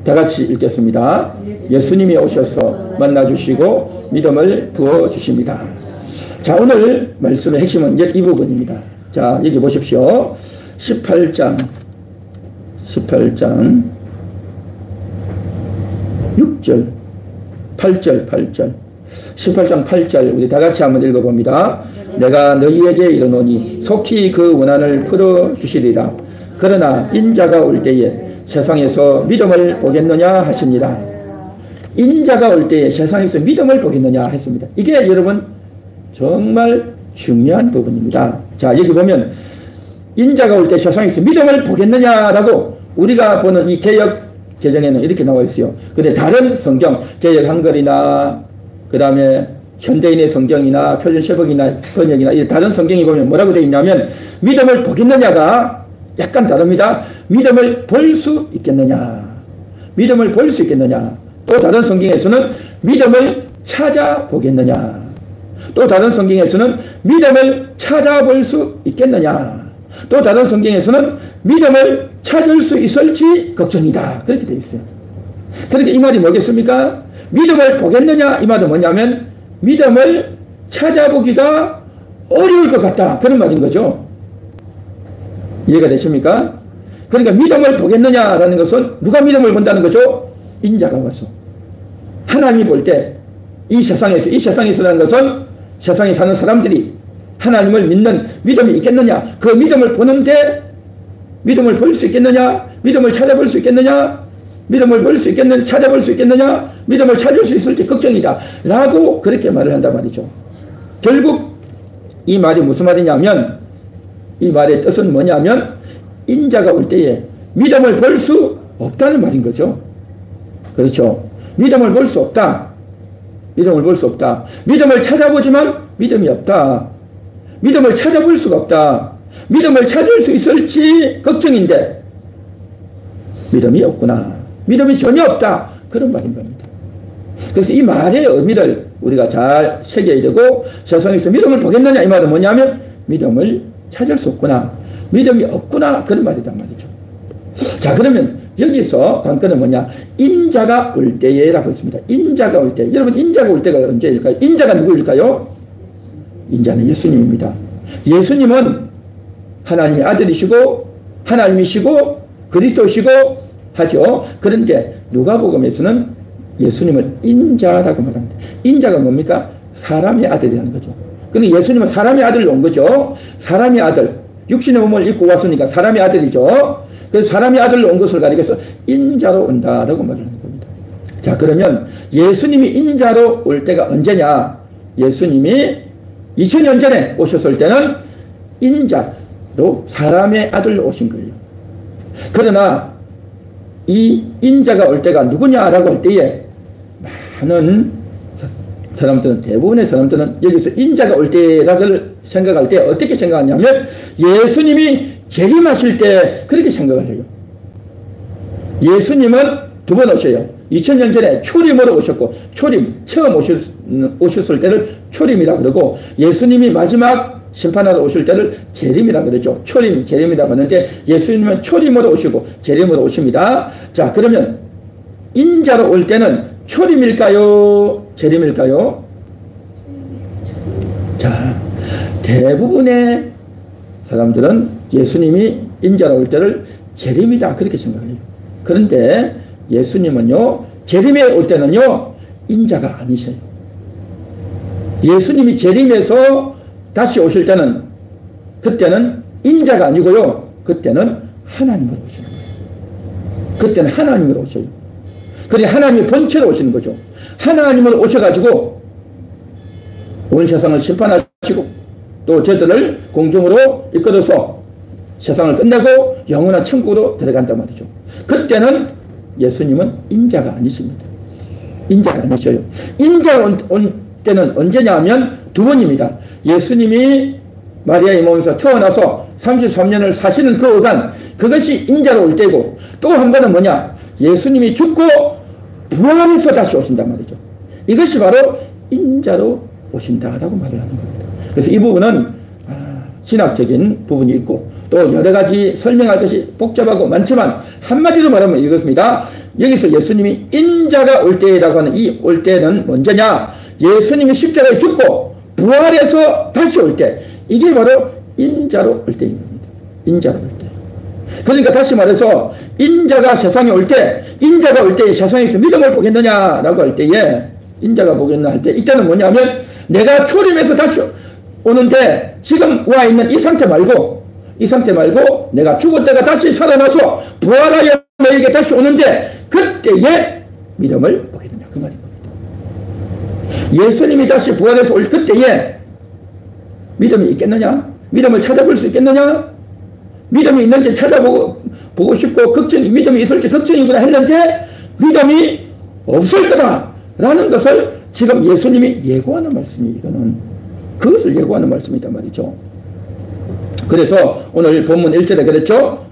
A: 다 같이 읽겠습니다. 예수님이 오셔서 만나주시고 믿음을 부어주십니다. 자, 오늘 말씀의 핵심은 이 부분입니다. 자, 여기 보십시오. 18장 6절 8절 18장 8절 우리 다 같이 한번 읽어봅니다. 내가 너희에게 이르노니 속히 그 원한을 풀어주시리라. 그러나 인자가 올 때에 세상에서 믿음을 보겠느냐 하십니다. 인자가 올 때에 세상에서 믿음을 보겠느냐 했습니다. 이게 여러분 정말 중요한 부분입니다. 자, 여기 보면 인자가 올 때 세상에서 믿음을 보겠느냐라고 우리가 보는 이 개역 개정에는 이렇게 나와 있어요. 근데 다른 성경 개역 한글이나 그 다음에 현대인의 성경이나 표준세법이나 번역이나 이 다른 성경이 보면 뭐라고 되어 있냐면 믿음을 보겠느냐가 약간 다릅니다. 믿음을 볼 수 있겠느냐. 믿음을 볼 수 있겠느냐. 또 다른 성경에서는 믿음을 찾아보겠느냐. 또 다른 성경에서는 믿음을 찾아볼 수 있겠느냐. 또 다른 성경에서는 믿음을 찾을 수 있을지 걱정이다. 그렇게 되어 있어요. 그러니까 이 말이 뭐겠습니까? 믿음을 보겠느냐 이 말은 뭐냐면 믿음을 찾아보기가 어려울 것 같다. 그런 말인 거죠. 이해가 되십니까? 그러니까 믿음을 보겠느냐라는 것은 누가 믿음을 본다는 거죠? 인자가 와서. 하나님이 볼 때 이 세상에서라는 것은 세상에 사는 사람들이 하나님을 믿는 믿음이 있겠느냐? 그 믿음을 보는데 믿음을 볼 수 있겠느냐? 믿음을 찾아볼 수 있겠느냐? 믿음을 볼 수 있겠느냐? 찾아볼 수 있겠느냐? 믿음을 찾을 수 있을지 걱정이다. 라고 그렇게 말을 한단 말이죠. 결국 이 말이 무슨 말이냐면 이 말의 뜻은 뭐냐면 인자가 올 때에 믿음을 볼 수 없다는 말인 거죠. 그렇죠. 믿음을 볼 수 없다. 믿음을 볼 수 없다. 믿음을 찾아보지만 믿음이 없다. 믿음을 찾아볼 수가 없다. 믿음을 찾을 수 있을지 걱정인데 믿음이 없구나. 믿음이 전혀 없다. 그런 말인 겁니다. 그래서 이 말의 의미를 우리가 잘 새겨야 되고 세상에서 믿음을 보겠느냐 이 말은 뭐냐면 믿음을 찾을 수 없구나. 믿음이 없구나. 그런 말이란 말이죠. 자 그러면 여기서 관건은 뭐냐. 인자가 올 때에 라고 했습니다. 인자가 올 때. 여러분 인자가 올 때가 언제일까요? 인자가 누구일까요? 인자는 예수님입니다. 예수님은 하나님의 아들이시고 하나님이시고 그리스도시고 하죠. 그런데 누가복음에서는 예수님을 인자라고 말합니다. 인자가 뭡니까? 사람의 아들이라는 거죠. 그런데 예수님은 사람의 아들로 온 거죠. 사람의 아들. 육신의 몸을 입고 왔으니까 사람의 아들이죠. 그래서 사람의 아들로 온 것을 가리켜서 인자로 온다라고 말하는 겁니다. 자 그러면 예수님이 인자로 올 때가 언제냐. 예수님이 2000년 전에 오셨을 때는 인자로 사람의 아들로 오신 거예요. 그러나 이 인자가 올 때가 누구냐라고 할 때에 많은 사람들은 대부분의 사람들은 여기서 인자가 올 때라고 생각할 때 어떻게 생각하냐면 예수님이 재림하실 때 그렇게 생각을 해요. 예수님은 두 번 오셔요. 2000년 전에 초림으로 오셨고 초림 처음 오셨을 때를 초림이라 그러고 예수님이 마지막 심판하러 오실 때를 재림이라 그러죠. 초림 재림이라고 하는데 예수님은 초림으로 오시고 재림으로 오십니다. 자 그러면 인자로 올 때는 초림일까요? 재림일까요? 자 대부분의 사람들은 예수님이 인자로 올 때를 재림이다 그렇게 생각해요. 그런데 예수님은요 재림에 올 때는요 인자가 아니세요. 예수님이 재림에서 다시 오실 때는 그때는 인자가 아니고요 그때는 하나님으로 오시는 거예요. 그때는 하나님으로 오셔요. 그러니 하나님이 본체로 오시는 거죠. 하나님으로 오셔가지고 온 세상을 심판하시고 또 저들을 공중으로 이끌어서 세상을 끝내고 영원한 천국으로 들어간단 말이죠. 그때는 예수님은 인자가 아니십니다. 인자가 아니셔요. 인자가 온 때는 언제냐 하면 두 번입니다. 예수님이 마리아의 몸에서 태어나서 33년을 사시는 그 어간 그것이 인자로 올 때고 또 한 번은 뭐냐 예수님이 죽고 부활해서 다시 오신단 말이죠. 이것이 바로 인자로 오신다라고 말을 하는 겁니다. 그래서 이 부분은 신학적인 부분이 있고 또 여러 가지 설명할 것이 복잡하고 많지만 한마디로 말하면 이것입니다. 여기서 예수님이 인자가 올 때라고 하는 이 올 때는 언제냐 예수님이 십자가에 죽고 부활해서 다시 올 때 이게 바로 인자로 올 때인 겁니다. 인자로 올 때. 그러니까 다시 말해서 인자가 세상에 올 때 인자가 올 때 세상에서 믿음을 보겠느냐라고 할 때에 인자가 보겠나 할 때 이때는 뭐냐면 내가 초림해서 다시 오는데 지금 와 있는 이 상태 말고 내가 죽었다가 다시 살아나서 부활하여 너에게 다시 오는데 그때에 믿음을 보겠느냐 그 말인 겁니다. 예수님이 다시 부활해서 올 그때에 믿음이 있겠느냐? 믿음을 찾아볼 수 있겠느냐? 믿음이 있는지 찾아보고 싶고 믿음이 있을지 걱정이구나 했는데 믿음이 없을 거다라는 것을 지금 예수님이 예고하는 말씀이 이거는 그것을 예고하는 말씀이단 말이죠. 그래서 오늘 본문 1절에 그랬죠.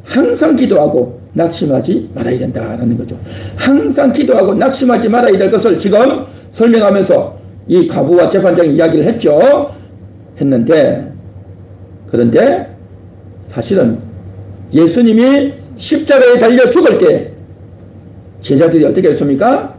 A: 항상 기도하고 낙심하지 말아야 된다라는 거죠. 항상 기도하고 낙심하지 말아야 될 것을 지금 설명하면서 이 과부와 재판장이 이야기를 했는데 그런데 사실은 예수님이 십자가에 달려 죽을 때 제자들이 어떻게 했습니까?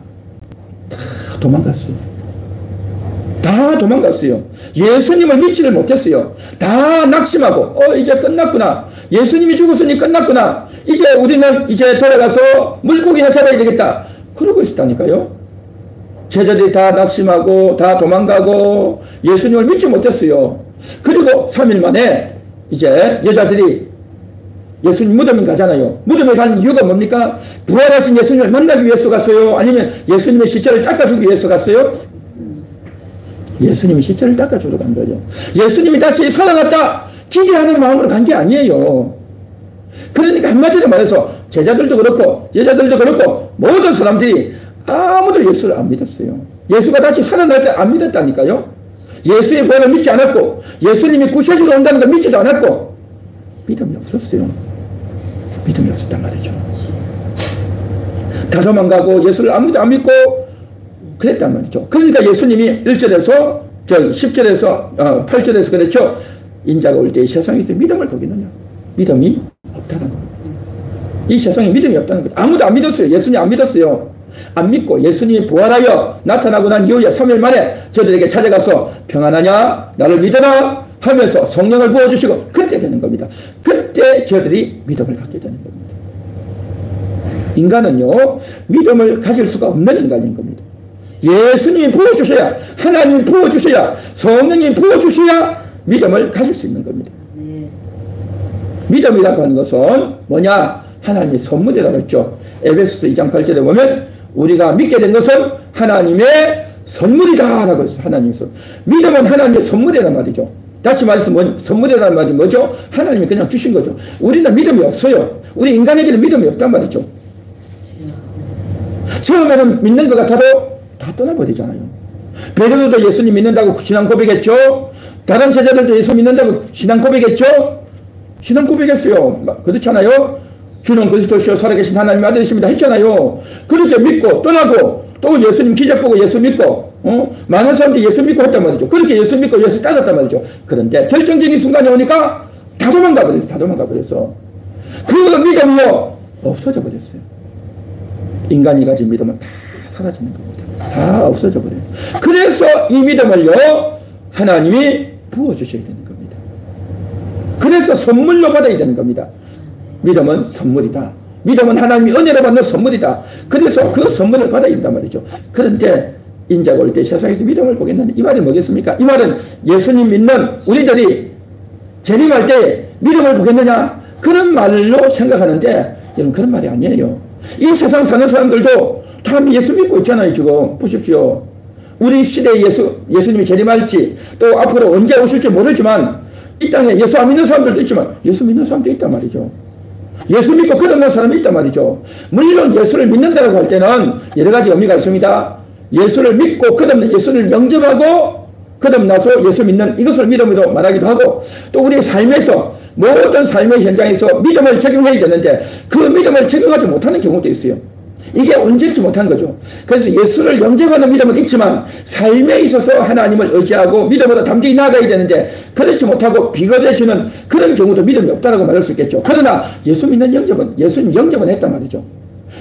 A: 다 도망갔어요. 예수님을 믿지를 못했어요. 다 낙심하고 이제 끝났구나. 예수님이 죽었으니 끝났구나. 이제 우리는 이제 돌아가서 물고기나 잡아야 되겠다. 그러고 있었다니까요. 제자들이 다 낙심하고 다 도망가고 예수님을 믿지 못했어요. 그리고 3일 만에 이제 여자들이 예수님 무덤에 가잖아요. 무덤에 가는 이유가 뭡니까? 부활하신 예수님을 만나기 위해서 갔어요? 아니면 예수님의 시체를 닦아주기 위해서 갔어요? 예수님이 시체를 닦아주러 간 거죠. 예수님이 다시 살아났다 기대하는 마음으로 간 게 아니에요. 그러니까 한마디로 말해서 제자들도 그렇고 여자들도 그렇고 모든 사람들이 아무도 예수를 안 믿었어요. 예수가 다시 살아날 때 안 믿었다니까요. 예수의 부활을 믿지 않았고 예수님이 구세주로 온다는 걸 믿지도 않았고 믿음이 없었어요. 믿음이 없었단 말이죠. 다 도망가고 예수를 아무도 안 믿고 그랬단 말이죠. 그러니까 예수님이 1절에서 10절에서 8절에서 그랬죠. 인자가 올 때 이 세상에서 믿음을 보겠느냐. 믿음이 없다는 겁니다. 이 세상에 믿음이 없다는 거죠. 아무도 안 믿었어요. 예수님 안 믿었어요. 안 믿고 예수님이 부활하여 나타나고 난 이후에 3일 만에 저들에게 찾아가서 평안하냐 나를 믿어라 하면서 성령을 부어주시고 그때 되는 겁니다. 그때 저들이 믿음을 갖게 되는 겁니다. 인간은요 믿음을 가질 수가 없는 인간인 겁니다. 예수님이 부어주셔야 하나님이 부어주셔야 성령이 부어주셔야 믿음을 가질 수 있는 겁니다. 믿음이라고 하는 것은 뭐냐? 하나님의 선물이라고 했죠. 에베소서 2장 8절에 보면 우리가 믿게 된 것은 하나님의 선물이다 라고 했어요. 하나님의 선물. 믿음은 하나님의 선물이란 말이죠. 다시 말해서 선물이라는 말이 뭐죠? 하나님이 그냥 주신 거죠. 우리는 믿음이 없어요. 우리 인간에게는 믿음이 없단 말이죠. 처음에는 믿는 것 같아도 다 떠나버리잖아요. 베드로도 예수님 믿는다고 신앙 고백했죠. 다른 제자들도 예수 믿는다고 신앙 고백했죠. 신앙 고백했어요. 그렇잖아요. 주는 그리스도시요 살아계신 하나님의 아들이십니다 했잖아요. 그렇게 믿고 떠나고 또 예수님 기적 보고 예수 믿고 많은 사람들이 예수 믿고 했단 말이죠. 그렇게 예수 믿고 예수 따랐단 말이죠. 그런데 결정적인 순간이 오니까 다 도망가 버렸어. 다 도망가 버렸어. 그 믿음이요 없어져 버렸어요. 인간이 가진 믿음은 다 사라지는 겁니다. 다 없어져 버려요. 그래서 이 믿음을요 하나님이 부어주셔야 되는 겁니다. 그래서 선물로 받아야 되는 겁니다. 믿음은 선물이다. 믿음은 하나님이 은혜로 받는 선물이다. 그래서 그 선물을 받아야 된단 말이죠. 그런데 인자가 올 때 세상에서 믿음을 보겠느냐. 이 말이 뭐겠습니까? 이 말은 예수님 믿는 우리들이 재림할 때 믿음을 보겠느냐. 그런 말로 생각하는데 여러분 그런 말이 아니에요. 이 세상 사는 사람들도 다 예수 믿고 있잖아요. 지금 보십시오. 우리 시대에 예수님이 재림할지 또 앞으로 언제 오실지 모르지만 이 땅에 예수 안 믿는 사람들도 있지만 예수 믿는 사람도 있단 말이죠. 예수 믿고 거듭난 사람이 있단 말이죠. 물론 예수를 믿는다고 할 때는 여러 가지 의미가 있습니다. 예수를 믿고 거듭난 예수를 영접하고 거듭나서 예수 믿는 이것을 믿음으로 말하기도 하고 또 우리의 삶에서 모든 삶의 현장에서 믿음을 적용해야 되는데 그 믿음을 적용하지 못하는 경우도 있어요. 이게 온전치 못한 거죠. 그래서 예수를 영접하는 믿음은 있지만 삶에 있어서 하나님을 의지하고 믿음으로 담대히 나아가야 되는데 그렇지 못하고 비겁해지는 그런 경우도 믿음이 없다고 말할 수 있겠죠. 그러나 예수 믿는 영접은 예수님 영접은 했단 말이죠.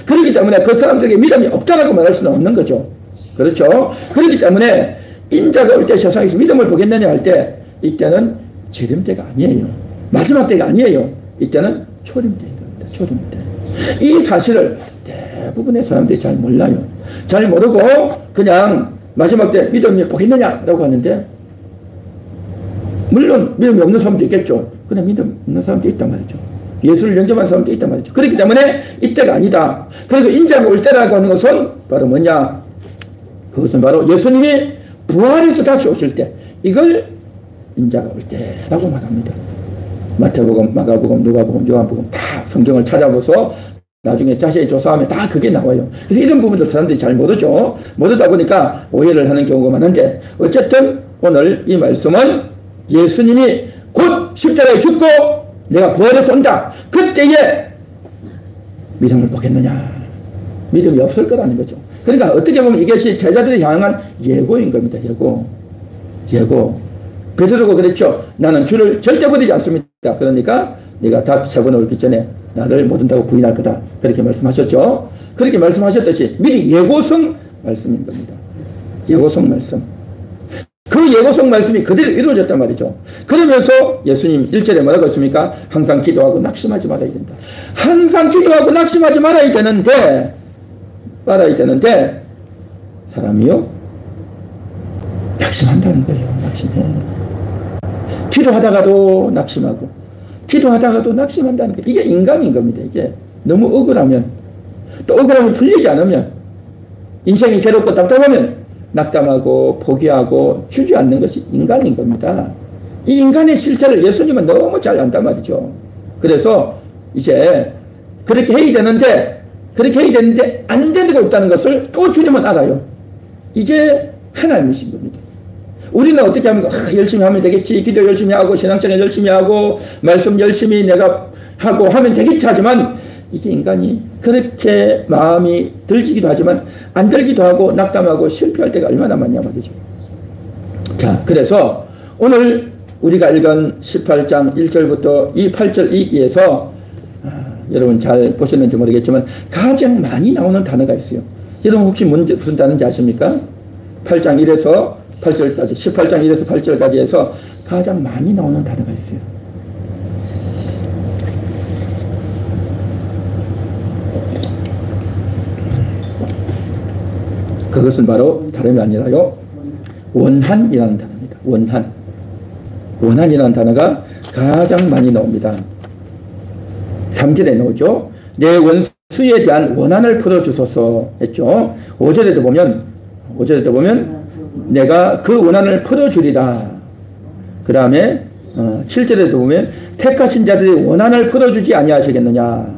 A: 그렇기 때문에 그 사람들에게 믿음이 없다고 말할 수는 없는 거죠. 그렇죠. 그렇기 때문에 인자가 올 때 세상에서 믿음을 보겠느냐 할 때 이때는 재림 때가 아니에요. 마지막 때가 아니에요. 이때는 초림 때인 겁니다. 초림 때. 이 사실을 대부분의 사람들이 잘 몰라요. 잘 모르고 그냥 마지막 때 믿음이 보겠느냐라고 하는데 물론 믿음이 없는 사람도 있겠죠. 그런데 믿음 있는 사람도 있단 말이죠. 예수를 영접한 사람도 있단 말이죠. 그렇기 때문에 이때가 아니다. 그리고 인자가 올 때라고 하는 것은 바로 뭐냐? 그것은 바로 예수님이 부활해서 다시 오실 때 이걸 인자가 올 때라고 말합니다. 마태복음, 마가복음, 누가복음, 요한복음 다 성경을 찾아보서 나중에 자세히 조사하면 다 그게 나와요. 그래서 이런 부분들 사람들이 잘 모르죠. 모르다 보니까 오해를 하는 경우가 많은데 어쨌든 오늘 이 말씀은 예수님이 곧 십자가에 죽고 내가 부활해서 온다. 그때에 믿음을 보겠느냐. 믿음이 없을 거라는 거죠. 그러니까 어떻게 보면 이것이 제자들이 향한 예고인 겁니다. 예고. 베드로가 그랬죠. 나는 주를 절대 버리지 않습니다. 그러니까 네가 다 세 번 오기 전에 나를 못 온다고 부인할 거다. 그렇게 말씀하셨죠. 그렇게 말씀하셨듯이 미리 예고성 말씀인 겁니다. 예고성 말씀. 그 예고성 말씀이 그대로 이루어졌단 말이죠. 그러면서 예수님 1절에 뭐라고 했습니까? 항상 기도하고 낙심하지 말아야 된다. 항상 기도하고 낙심하지 말아야 되는데 사람이요? 낙심한다는 거예요. 낙심해. 기도하다가도 낙심하고 기도하다가도 낙심한다는 게 이게 인간인 겁니다. 이게 너무 억울하면 또 억울하면 풀리지 않으면 인생이 괴롭고 답답하면 낙담하고 포기하고 주저앉는 것이 인간인 겁니다. 이 인간의 실체를 예수님은 너무 잘 안단 말이죠. 그래서 이제 그렇게 해야 되는데 안 되고 있다는 것을 또 주님은 알아요. 이게 하나님이신 겁니다. 우리는 어떻게 하면 열심히 하면 되겠지. 기도 열심히 하고 신앙생활 열심히 하고 말씀 열심히 내가 하고 하면 되겠지 하지만 이게 인간이 그렇게 마음이 들지기도 하지만 안 들기도 하고 낙담하고 실패할 때가 얼마나 많냐 말이죠. 자, 그래서 오늘 우리가 읽은 18장 1절부터 이 8절 이기에서 여러분 잘 보셨는지 모르겠지만 가장 많이 나오는 단어가 있어요. 여러분 혹시 무슨 단어인지 아십니까? 8장 1에서 8절까지 18장 1에서 8절까지 해서 가장 많이 나오는 단어가 있어요. 그것은 바로 다름이 아니라요, 원한이라는 단어입니다. 원한이라는 단어가 가장 많이 나옵니다. 3절에 나오죠. 내 원수에 대한 원한을 풀어주소서 했죠. 5절에도 보면 내가 그 원한을 풀어주리라. 그 다음에 7절에도 보면 택하신 자들이 원한을 풀어주지 아니하시겠느냐.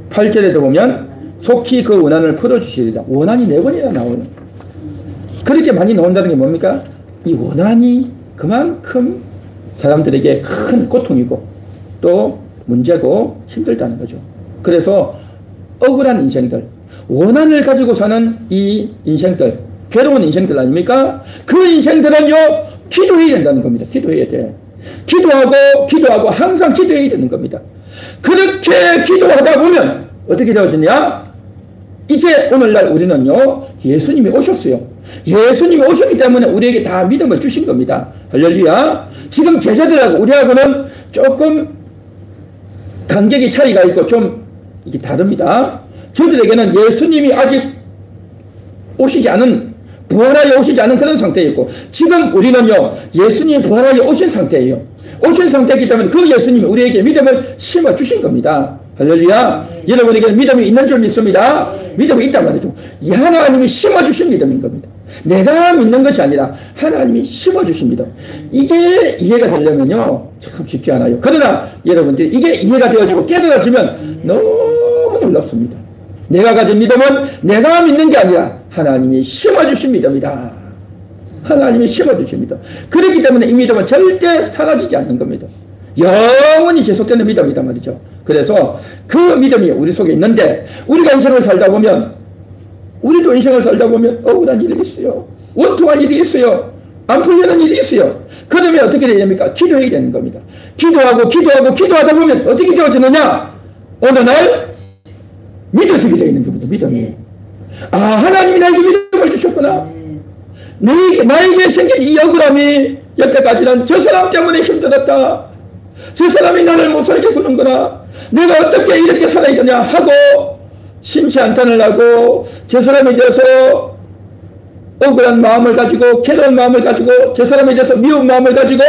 A: 8절에도 보면 속히 그 원한을 풀어주시리라. 원한이 4번이나 나오는. 그렇게 많이 나온다는 게 뭡니까? 이 원한이 그만큼 사람들에게 큰 고통이고 또 문제고 힘들다는 거죠. 그래서 억울한 인생들, 원한을 가지고 사는 이 인생들, 괴로운 인생들 아닙니까? 그 인생들은요, 기도해야 된다는 겁니다. 기도해야 돼. 기도하고 항상 기도해야 되는 겁니다. 그렇게 기도하다 보면 어떻게 되어지냐? 이제 오늘날 우리는요, 예수님이 오셨어요. 예수님이 오셨기 때문에 우리에게 다 믿음을 주신 겁니다. 할렐루야. 지금 제자들하고 우리하고는 조금 간격이 차이가 있고 좀 이게 다릅니다. 저들에게는 예수님이 아직 오시지 않은, 부활하여 오시지 않은 그런 상태였고, 지금 우리는요, 예수님이 부활하여 오신 상태예요. 오신 상태이기 때문에 그 예수님이 우리에게 믿음을 심어 주신 겁니다. 할렐루야. 여러분에게 믿음이 있는 줄 믿습니다. 믿음이 있단 말이죠. 이 하나님이 심어주신 믿음인 겁니다. 내가 믿는 것이 아니라 하나님이 심어주신 믿음. 이게 이해가 되려면요, 참 쉽지 않아요. 그러나 여러분들이 이게 이해가 되어지고 깨달아지면 너무 놀랍습니다. 내가 가진 믿음은 내가 믿는 게 아니라 하나님이 심어주신 믿음이다. 하나님이 심어주신 믿음. 그렇기 때문에 이 믿음은 절대 사라지지 않는 겁니다. 영원히 지속되는 믿음이다 말이죠. 그래서 그 믿음이 우리 속에 있는데, 우리가 인생을 살다 보면, 우리도 인생을 살다 보면 억울한 일이 있어요. 원통한 일이 있어요. 안 풀리는 일이 있어요. 그러면 어떻게 해야 됩니까? 기도해야 되는 겁니다. 기도하다 보면 어떻게 되어지느냐? 어느 날 믿어지게 되어 있는 겁니다. 믿음이. 아, 하나님이 나에게 믿음을 주셨구나. 나에게 생긴 이 억울함이 여태까지는 저 사람 때문에 힘들었다. 저 사람이 나를 못 살게 구는구나. 내가 어떻게 이렇게 살아야 되냐 하고 신체한탄을 하고 저 사람에 대해서 억울한 마음을 가지고, 괴로운 마음을 가지고, 저 사람에 대해서 미운 마음을 가지고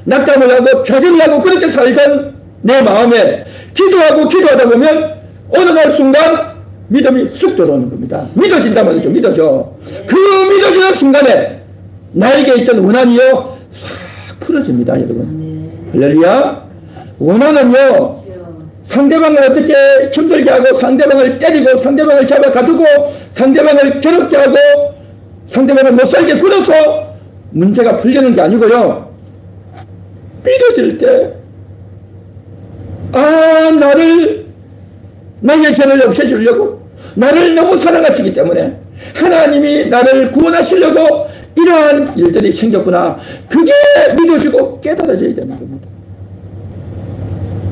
A: 낙담을 하고 좌절을 하고 그렇게 살던 내 마음에 기도하다 보면 어느 날 순간 믿음이 쑥 들어오는 겁니다. 믿어진단 말이죠. 믿어져. 그 믿어지는 순간에 나에게 있던 원한이요, 싹 풀어집니다, 여러분. 할렐루야. 원한은요, 상대방을 어떻게 힘들게 하고, 상대방을 때리고, 상대방을 잡아 가두고, 상대방을 괴롭게 하고, 상대방을 못 살게 굴어서 문제가 풀리는 게 아니고요, 믿어질 때, 아, 나의 죄를 없애주려고, 나를 너무 사랑하시기 때문에 하나님이 나를 구원하시려고 이러한 일들이 생겼구나. 그게 믿어지고 깨달아져야 되는 겁니다.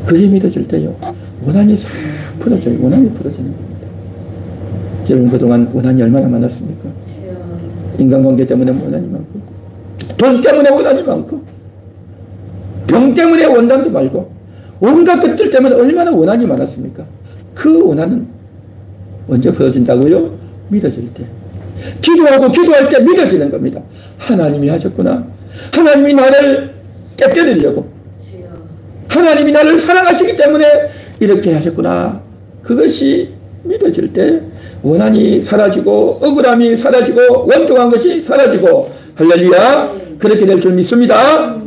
A: 그게 믿어질 때요, 원한이 싹 풀어져요. 원한이 풀어지는 겁니다. 여러분, 그동안 원한이 얼마나 많았습니까? 인간관계 때문에 원한이 많고, 돈 때문에 원한이 많고, 병 때문에 원한도 말고, 온갖 것들 때문에 얼마나 원한이 많았습니까? 그 원한은 언제 풀어진다고요? 믿어질 때. 기도할 때 믿어지는 겁니다. 하나님이 하셨구나. 하나님이 나를 깨뜨리려고, 하나님이 나를 사랑하시기 때문에 이렇게 하셨구나. 그것이 믿어질 때 원한이 사라지고, 억울함이 사라지고, 원통한 것이 사라지고, 할렐루야. 그렇게 될 줄 믿습니다.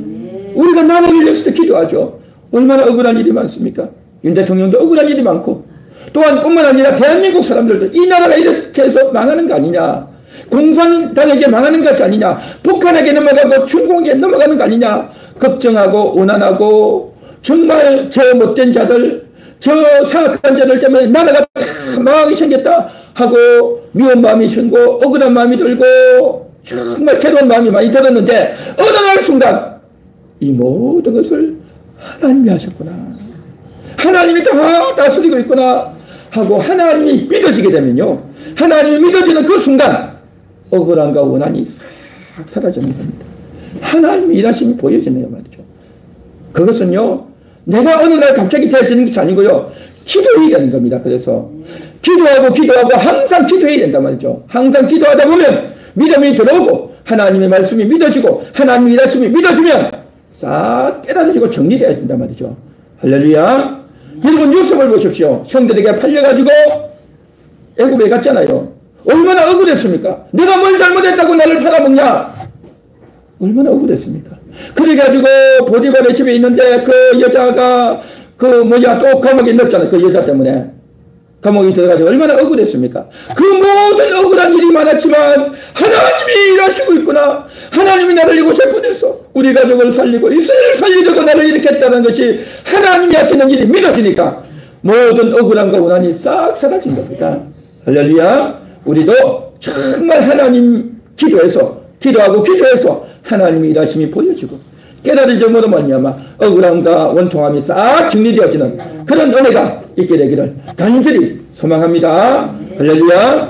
A: 우리가 나라를 위해서 기도하죠. 얼마나 억울한 일이 많습니까? 윤 대통령도 억울한 일이 많고, 또한 뿐만 아니라 대한민국 사람들도 이 나라가 이렇게 해서 망하는 거 아니냐. 공산당에게 망하는 것이 아니냐, 북한에게 넘어가고 중국에게 넘어가는 거 아니냐, 걱정하고 오난하고 정말 저 못된 자들, 저 사악한 자들 때문에 나라가 다 망하게 생겼다 하고 미운 마음이 생고 억울한 마음이 들고 정말 괴로운 마음이 많이 들었는데 어느 날 순간 이 모든 것을 하나님이 하셨구나, 하나님이 다 다스리고 있구나 하고 하나님이 믿어지게 되면요, 하나님이 믿어지는 그 순간 억울함과 원한이 싹 사라지는 겁니다. 하나님의 일하심이 보여지네요 말이죠. 그것은요 내가 어느 날 갑자기 되어지는 것이 아니고요, 기도해야 되는 겁니다. 그래서 기도하고 항상 기도해야 된단 말이죠. 항상 기도하다 보면 믿음이 들어오고 하나님의 말씀이 믿어지고 하나님의 일하심이 믿어지면 싹 깨달아지고 정리되어진단 말이죠. 할렐루야. 여러분 요셉을 보십시오. 형들에게 팔려가지고 애굽에 갔잖아요. 얼마나 억울했습니까? 내가 뭘 잘못했다고 나를 팔아먹냐? 얼마나 억울했습니까? 그래가지고 보디발의 집에 있는데 그 여자가 또 감옥에 넣었잖아요. 그 여자 때문에 감옥에 들어가서 얼마나 억울했습니까? 그 모든 억울한 일이 많았지만 하나님이 일하시고 있구나, 하나님이 나를 이곳에 보냈어, 우리 가족을 살리고 이스라엘을 살리려고 나를 일으켰다는 것이 하나님이 하시는 일이 믿어지니까 모든 억울함과 원한이 싹 사라진 겁니다. 할렐루야. 우리도 정말 하나님 기도하고 기도해서 하나님의 일하심이 보여지고 깨달으심으로 말미암아 억울함과 원통함이 싹 정리되어지는 그런 은혜가 있게 되기를 간절히 소망합니다. 할렐루야.